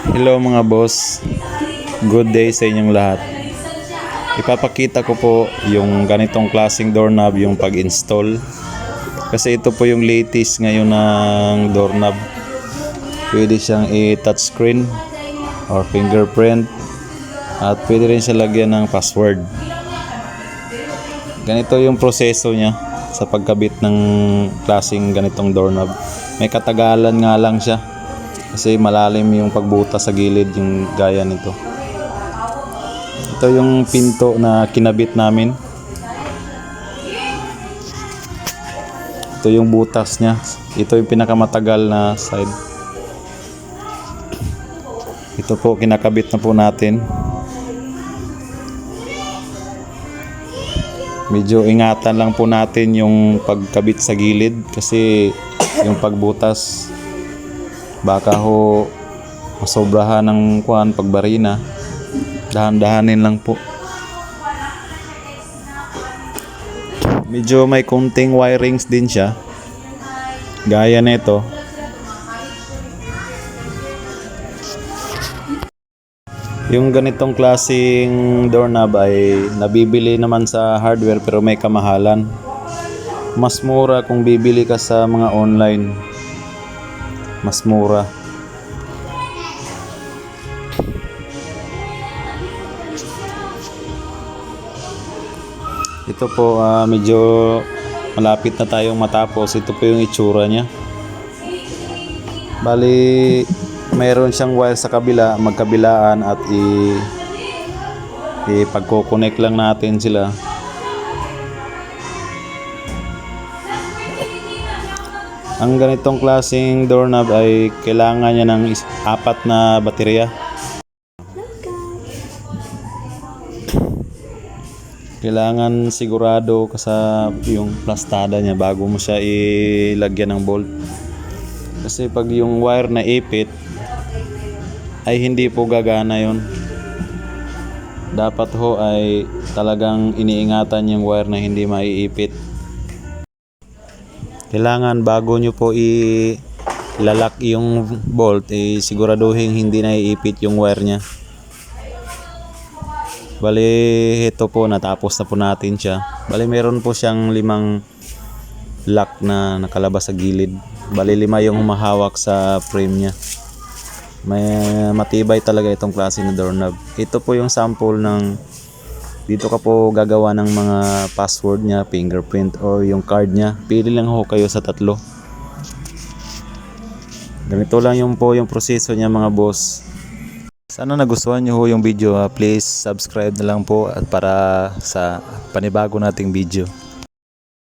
Hello mga boss, good day sa inyong lahat. Ipapakita ko po yung ganitong klaseng doorknob yung pag-install. Kasi ito po yung latest ngayon ng doorknob. Pwede siyang i-touchscreen or fingerprint at pwede rin siya lagyan ng password. Ganito yung proseso niya sa pagkabit ng klaseng ganitong doorknob. May katagalan nga lang siya. Kasi malalim yung pagbutas sa gilid yung gaya nito. Ito yung pinto na kinabit namin. Ito yung butas niya. Ito yung pinakamatagal na side. Ito po kinakabit na po natin. Medyo ingatan lang po natin yung pagkabit sa gilid kasi yung pagbutas baka ho masobrahan ng pagbarina. Dahan-dahanin lang po. Medyo may kunting wirings din siya. Gaya nito. Yung ganitong klaseng doorknob ay nabibili naman sa hardware pero may kamahalan. Mas mura kung bibili ka sa mga online. Mas mura. Ito po medyo malapit na tayong matapos. Ito po yung itsura niya. Bali mayroon siyang wire sa kabila, magkabilaan at ipagko-connect lang natin sila. Ang ganitong klaseng doorknob ay kailangan niya ng 4 na baterya. Kailangan sigurado ka sa yung plastada niya bago mo siya ilagyan ng bolt. Kasi pag yung wire na ipit ay hindi po gagana yon. Dapat ho ay talagang iniingatan yung wire na hindi maiipit. Kailangan bago nyo po ilalak yung bolt, siguraduhin hindi na iipit yung wire nya. Bali ito po natapos na po natin siya. Bali meron po siyang 5 lock na nakalabas sa gilid. Bali 5 yung humahawak sa frame nya. May matibay talaga itong klase na doorknob. Ito po yung sample ng dito ka po gagawa ng mga password nya, fingerprint or yung card nya. Pili lang ho kayo sa 3. Ganito lang yung proseso niya mga boss. Sana nagustuhan nyo ho yung video. Please subscribe na lang po at para sa panibago nating video.